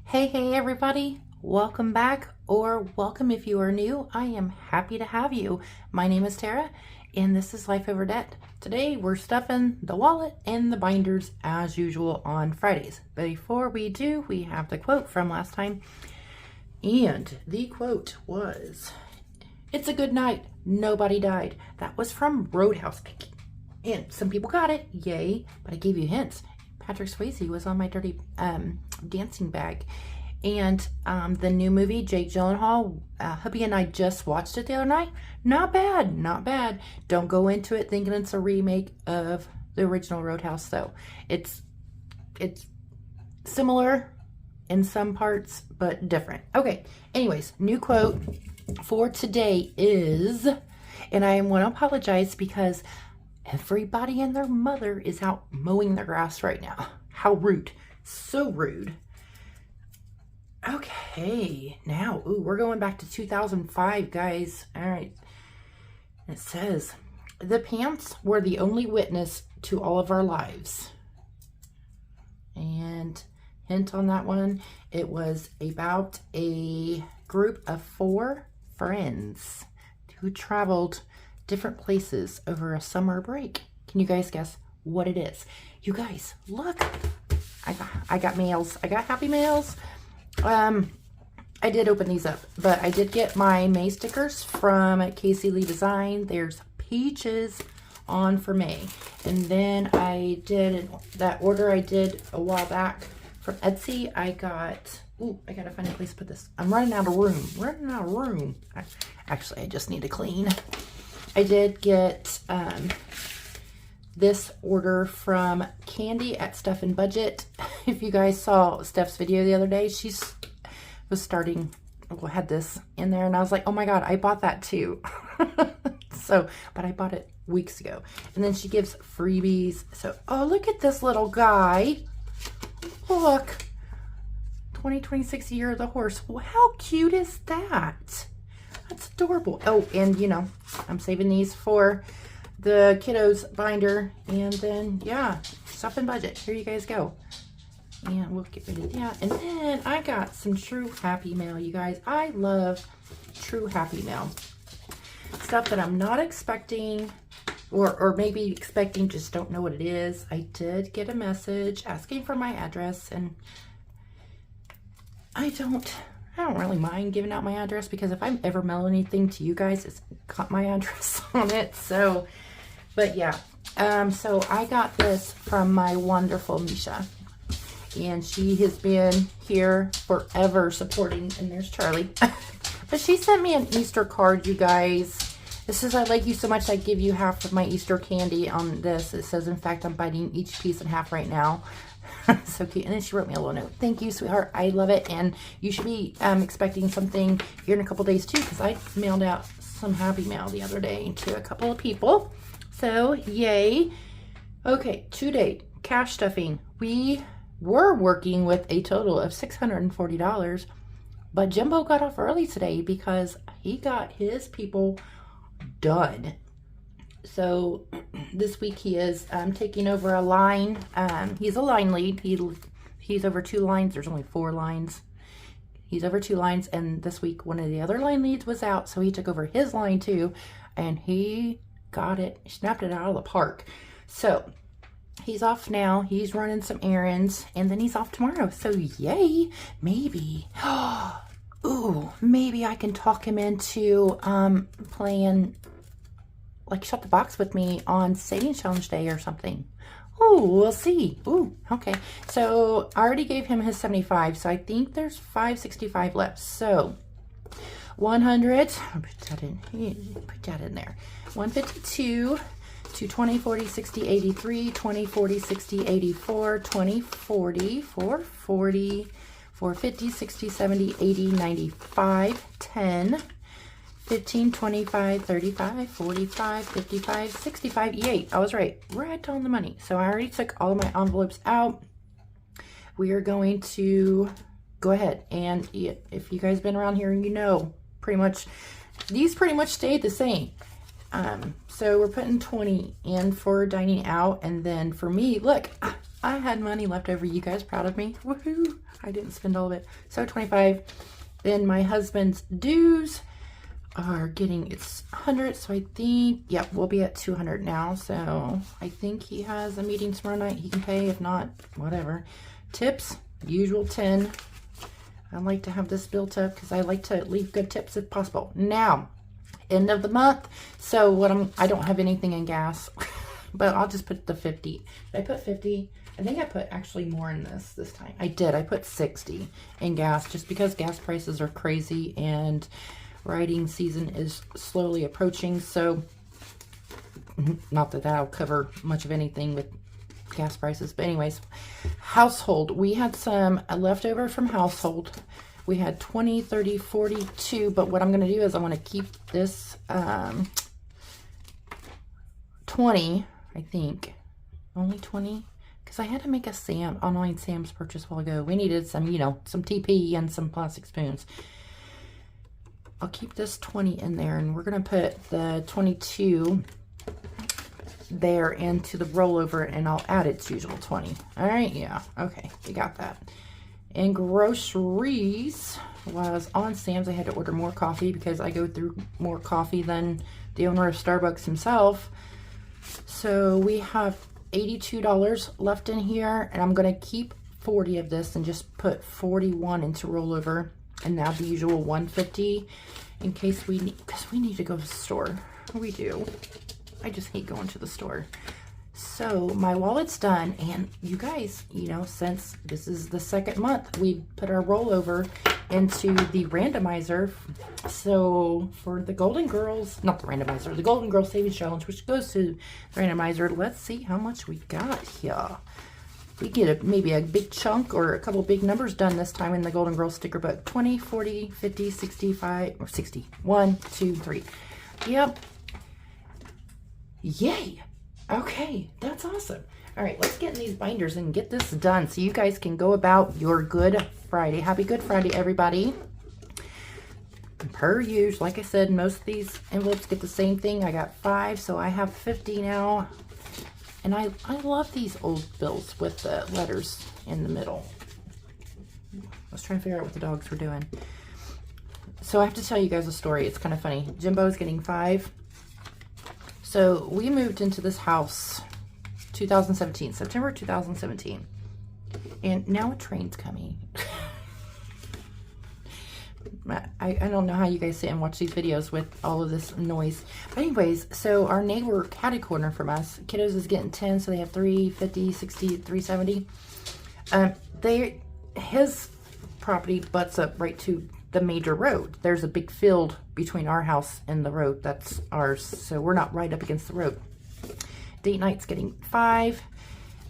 Hey everybody, welcome back, or welcome if you are new. I am happy to have you. My name is Tara and this is Life Over Debt. Today we're stuffing the wallet and the binders as usual on Fridays. But before we do, we have the quote from last time. And the quote was, "It's a good night, nobody died." That was from Roadhouse. And some people got it, yay, but I gave you hints. Patrick Swayze was on my Dirty Dancing bag. And the new movie, Jake Gyllenhaal, hubby and I just watched it the other night. Not bad, not bad. Don't go into it thinking it's a remake of the original Roadhouse, though. It's similar in some parts, but different. Okay, anyways, new quote for today is, and I want to apologize because everybody and their mother is out mowing their grass right now. How rude. So rude. Okay, now, we're going back to 2005, guys. All right. It says, "The pants were the only witness to all of our lives." And hint on that one, it was about a group of 4 friends who traveled different places over a summer break. Can you guys guess what it is? You guys, look, I got mails. I got happy mails. I did open these up, but I did get my May stickers from Casey Lee Design. There's peaches on for May. And then I did that order I did a while back from Etsy. I got, I gotta find a place to put this. I'm running out of room. Actually, I just need to clean. I did get this order from Candy at Stuff and Budget. If you guys saw Steph's video the other day, she was starting, had this in there, and I was like, oh my god, I bought that too. But I bought it weeks ago. And then she gives freebies. So, oh, look at this little guy. Look. 2026 Year of the Horse. Well, how cute is that? That's adorable. Oh, and you know, I'm saving these for the kiddos binder. And then, yeah, Stuff and Budget. Here you guys go. And we'll get rid of that. And then I got some True Happy Mail, you guys. I love True Happy Mail. Stuff that I'm not expecting, or maybe expecting, just don't know what it is. I did get a message asking for my address, and I don't really mind giving out my address, because if I ever mail anything to you guys, it's got my address on it. So, but yeah. So I got this from my wonderful Misha. And she has been here forever supporting, and there's Charlie. But she sent me an Easter card, you guys. This is, "I like you so much, I give you half of my Easter candy." On this, it says, "In fact, I'm biting each piece in half right now." So cute. And then she wrote me a little note. "Thank you, sweetheart. I love it." And you should be expecting something here in a couple days too, because I mailed out some happy mail the other day to a couple of people. So yay. Okay, today, cash stuffing. We were working with a total of $640, but Jimbo got off early today because he got his people done. So this week he is taking over a line. He's a line lead. He's over 2 lines. There's only 4 lines. He's over 2 lines, and this week one of the other line leads was out, so he took over his line too, and he got it, snapped it out of the park. So he's off now. He's running some errands, and then he's off tomorrow. So yay, maybe. Ooh, maybe I can talk him into playing like Shut the Box with me on Savings Challenge Day or something. Oh, we'll see. Ooh, okay. So I already gave him his 75, so I think there's 565 left. So 100, I'll put that in there. 152 to 20, 40, 60, 83, 20, 40, 60, 84, 20, 40, 440, 450, 60, 70, 80, 95, 10, 15, 25, 35, 45, 55, 65, yay, I was right on the money. So I already took all of my envelopes out. We are going to go ahead, and if you guys been around here, you know, these pretty much stayed the same. So we're putting 20 in for dining out, and then for me, look, I had money left over. You guys proud of me? Woohoo! I didn't spend all of it. So 25. Then my husband's dues are getting, it's 100. So I think, yeah, we'll be at 200 now. So I think he has a meeting tomorrow night. He can pay. If not, whatever. Tips, usual 10. I like to have this built up because I like to leave good tips if possible. Now, end of the month. So I don't have anything in gas, but I'll just put the 50. Did I put 50? I think I put actually more in this time. I did. I put 60 in gas just because gas prices are crazy and riding season is slowly approaching. So not that that'll cover much of anything with gas prices, but anyways, household, we had some leftover from household. We had 20, 30, 42, but what I'm going to do is I'm going to keep this 20, I think, only 20, because I had to make a online Sam's purchase a while ago. We needed some, you know, some TP and some plastic spoons. I'll keep this 20 in there, and we're going to put the 22 there into the rollover, and I'll add its usual 20. All right, yeah, okay, we got that. And groceries was on Sam's. I had to order more coffee because I go through more coffee than the owner of Starbucks himself. So we have $82 left in here, and I'm going to keep 40 of this and just put 41 into rollover, and now the usual 150 in case we need, because we need to go to the store. We do. I just hate going to the store. So my wallet's done, and you guys, you know, since this is the second month, we put our rollover into the randomizer. So for the Golden Girls, not the randomizer, the Golden Girls Savings Challenge, which goes to the randomizer, let's see how much we got here. We get maybe a big chunk or a couple big numbers done this time in the Golden Girls sticker book. 20, 40, 50, 65, or 60. 1, 2, 3. Yep. Yay. Okay, that's awesome. All right, let's get in these binders and get this done so you guys can go about your Good Friday. Happy Good Friday, everybody. Per usual, like I said, most of these envelopes get the same thing. I got 5, so I have 50 now. And I love these old bills with the letters in the middle. I was trying to figure out what the dogs were doing. So I have to tell you guys a story. It's kind of funny. Jimbo's getting 5. So we moved into this house 2017, September 2017. And now a train's coming. I don't know how you guys sit and watch these videos with all of this noise. But anyways, so our neighbor catty corner from us, kiddos is getting 10, so they have 350, 60, 370. His property butts up right to the major road. There's a big field between our house and the road. That's ours, so we're not right up against the road. Date night's getting 5,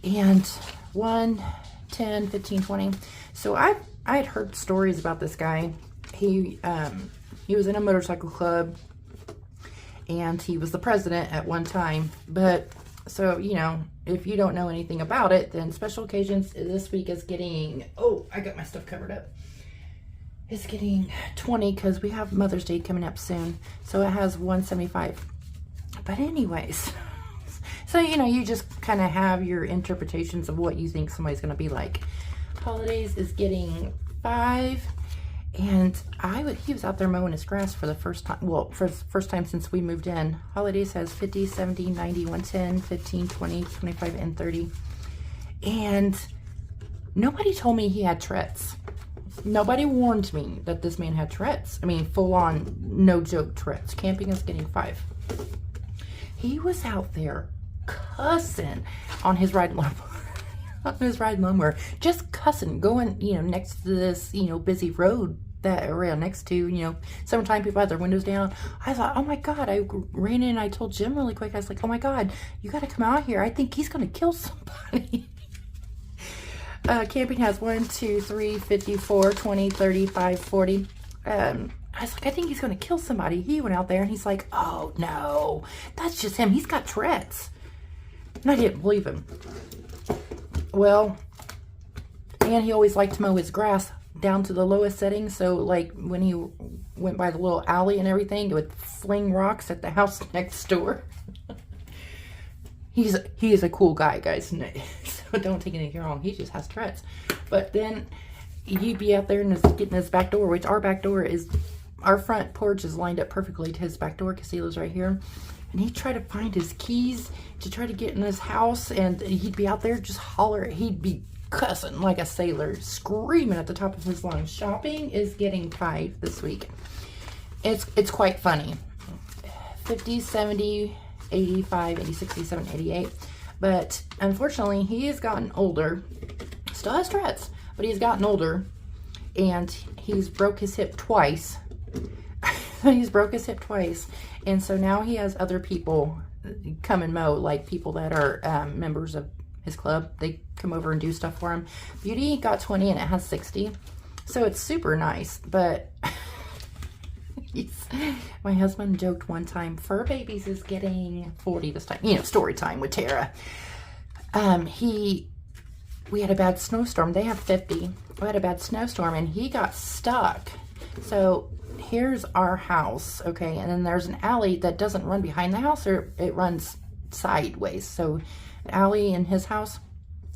and 1, 10, 15, 20. So I had heard stories about this guy. He was in a motorcycle club, and he was the president at one time. But so, you know, if you don't know anything about it, then special occasions this week is getting, oh, I got my stuff covered up. It's getting 20 because we have Mother's Day coming up soon. So it has 175. But anyways, so, you know, you just kind of have your interpretations of what you think somebody's going to be like. Holidays is getting 5. And he was out there mowing his grass for the first time, well, for the first time since we moved in. Holidays has 50, 70, 90, 110, 15, 20, 25, and 30. And nobody told me he had Tourette's. Nobody warned me that this man had Tourette's. I mean, full on, no joke Tourette's. Camping is getting 5. He was out there cussing on his ride lawnmower, just cussing, going, you know, next to this, you know, busy road that we're next to, you know, summertime, people have their windows down. I thought, oh my God, I ran in and I told Jim really quick, I was like, oh my God, you got to come out here. I think he's going to kill somebody. Camping has 1, 2, 3, 54, 20, 35, 40. I was like, I think he's going to kill somebody. He went out there and he's like, oh no, that's just him. He's got Tourette's. And I didn't believe him. Well, and he always liked to mow his grass down to the lowest setting. So like when he went by the little alley and everything, it would fling rocks at the house next door. He is a cool guy, guys. Don't take anything wrong. He just has Tourette's. But then he'd be out there and getting his back door, which our back door is, our front porch is lined up perfectly to his back door because he lives right here. And he'd try to find his keys to try to get in his house, and he'd be out there just holler. He'd be cussing like a sailor, screaming at the top of his lungs. Shopping is getting 5 this week. It's quite funny. 50, 70, 85, 80, 67, 88. But unfortunately, he has gotten older. Still has Tourette's, but he's gotten older, and he's broke his hip twice. He's broke his hip twice, and so now he has other people come and mow, like people that are members of his club. They come over and do stuff for him. Beauty got 20 and it has 60, so it's super nice. But my husband joked one time, Fur Babies is getting 40 this time. You know, story time with Tara. We had a bad snowstorm. They have 50. We had a bad snowstorm and he got stuck. So here's our house, okay, and then there's an alley that doesn't run behind the house, or it runs sideways. So the alley in his house,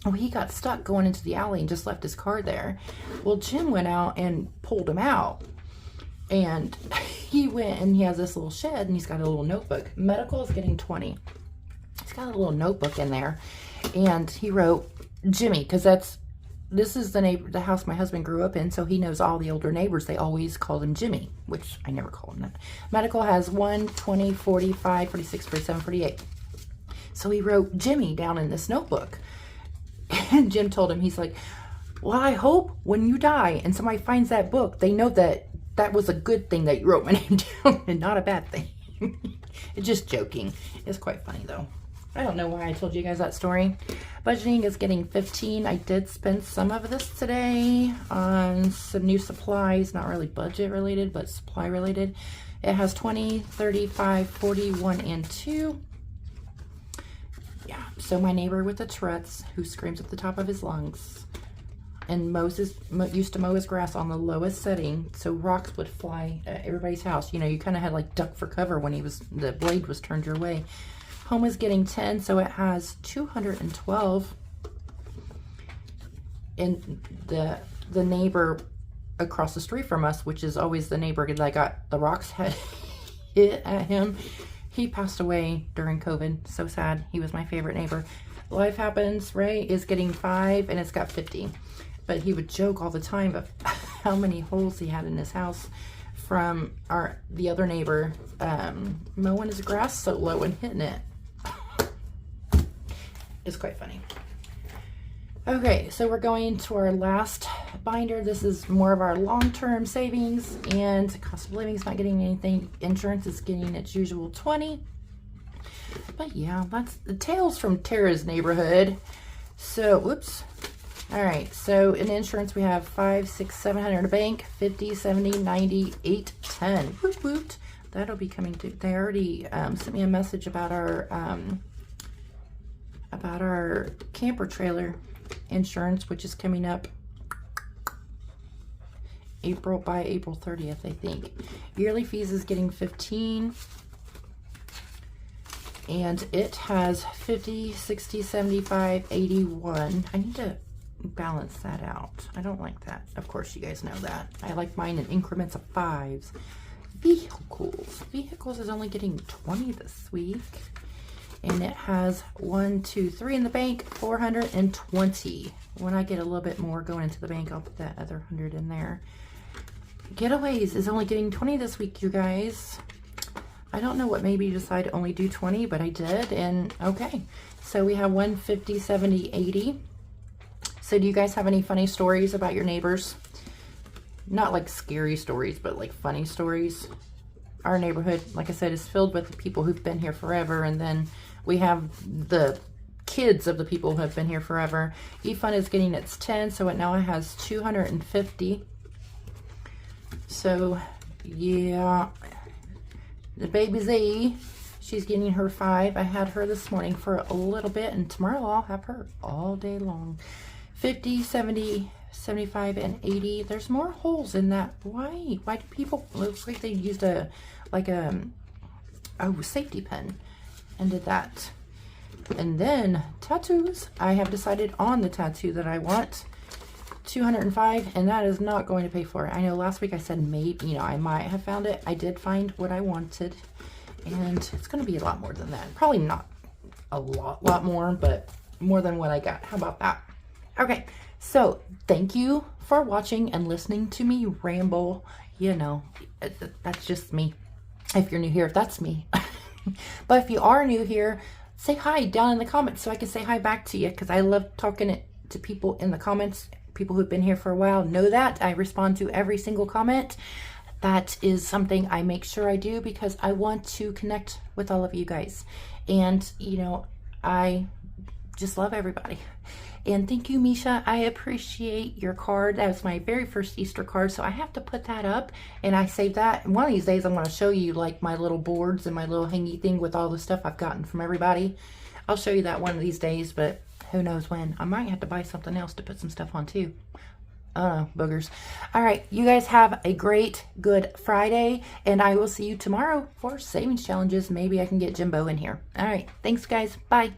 oh, he got stuck going into the alley and just left his car there. Well, Jim went out and pulled him out, and he went and he has this little shed and he's got a little notebook. Medical is getting 20. He's got a little notebook in there, and he wrote Jimmy, because this is the house my husband grew up in, so he knows all the older neighbors. They always call him Jimmy, which I never call him that. Medical has 1, 20, 45, 46, 47, 48. So he wrote Jimmy down in this notebook. And Jim told him, he's like, well, I hope when you die and somebody finds that book, they know that that was a good thing that you wrote my name down and not a bad thing. It's just joking. It's quite funny though. I don't know why I told you guys that story. Budgeting is getting 15. I did spend some of this today on some new supplies, not really budget related, but supply related. It has 20, 35, 41, and 2. Yeah, so my neighbor with the Tourette's, who screams at the top of his lungs, and used to mow his grass on the lowest setting, so rocks would fly at everybody's house. You know, you kind of had like duck for cover when the blade was turned your way. Home is getting 10, so it has 212. And the neighbor across the street from us, which is always the neighbor that got the rocks had hit at him, he passed away during COVID. So sad. He was my favorite neighbor. Life Happens, right, is getting 5, and it's got 50. But he would joke all the time of how many holes he had in his house from the other neighbor mowing his grass so low and hitting it. It's quite funny. Okay, so we're going to our last binder. This is more of our long-term savings, and cost of living is not getting anything. Insurance is getting its usual 20. But yeah, that's the tales from Tara's neighborhood. So, whoops. All right, so in insurance we have 5, 6, 700 in a bank, 50, 70, 90, 8, 10. Woot woot. That'll be coming to. They already sent me a message about our camper trailer insurance, which is coming up by April 30th, I think. Yearly fees is getting 15, and it has 50, 60, 75, 81. I need to balance that out. I don't like that. Of course, you guys know that. I like mine in increments of 5s. Vehicles is only getting 20 this week. And it has 1, 2, 3 in the bank, 420. When I get a little bit more going into the bank, I'll put that other 100 in there. Getaways is only getting 20 this week, you guys. I don't know what made me decide to only do 20, but I did, and okay. So we have 150, 70, 80. So do you guys have any funny stories about your neighbors? Not like scary stories, but like funny stories. Our neighborhood, like I said, is filled with people who've been here forever, and then we have the kids of the people who have been here forever. eFund is getting its 10, so it now has 250. So yeah, the baby Z, she's getting her 5. I had her this morning for a little bit, and tomorrow I'll have her all day long. 50, 70, 75, and 80. There's more holes in that. Why do people, looks like they used a safety pin and did that. And then tattoos. I have decided on the tattoo that I want. $205, and that is not going to pay for it. I know last week I said maybe, you know, I might have found it. I did find what I wanted, and it's going to be a lot more than that. Probably not a lot more, but more than what I got. How about that? Okay, so thank you for watching and listening to me ramble. You know, that's just me. If you're new here, that's me. But if you are new here, say hi down in the comments so I can say hi back to you, because I love talking to people in the comments. People who've been here for a while know that. I respond to every single comment. That is something I make sure I do because I want to connect with all of you guys. And, you know, I just love everybody. And thank you, Misha. I appreciate your card. That was my very first Easter card, so I have to put that up, and I saved that. And one of these days, I'm going to show you like my little boards and my little hangy thing with all the stuff I've gotten from everybody. I'll show you that one of these days, but who knows when. I might have to buy something else to put some stuff on too. Oh, boogers. All right, you guys have a great, good Friday, and I will see you tomorrow for savings challenges. Maybe I can get Jimbo in here. All right, thanks, guys. Bye.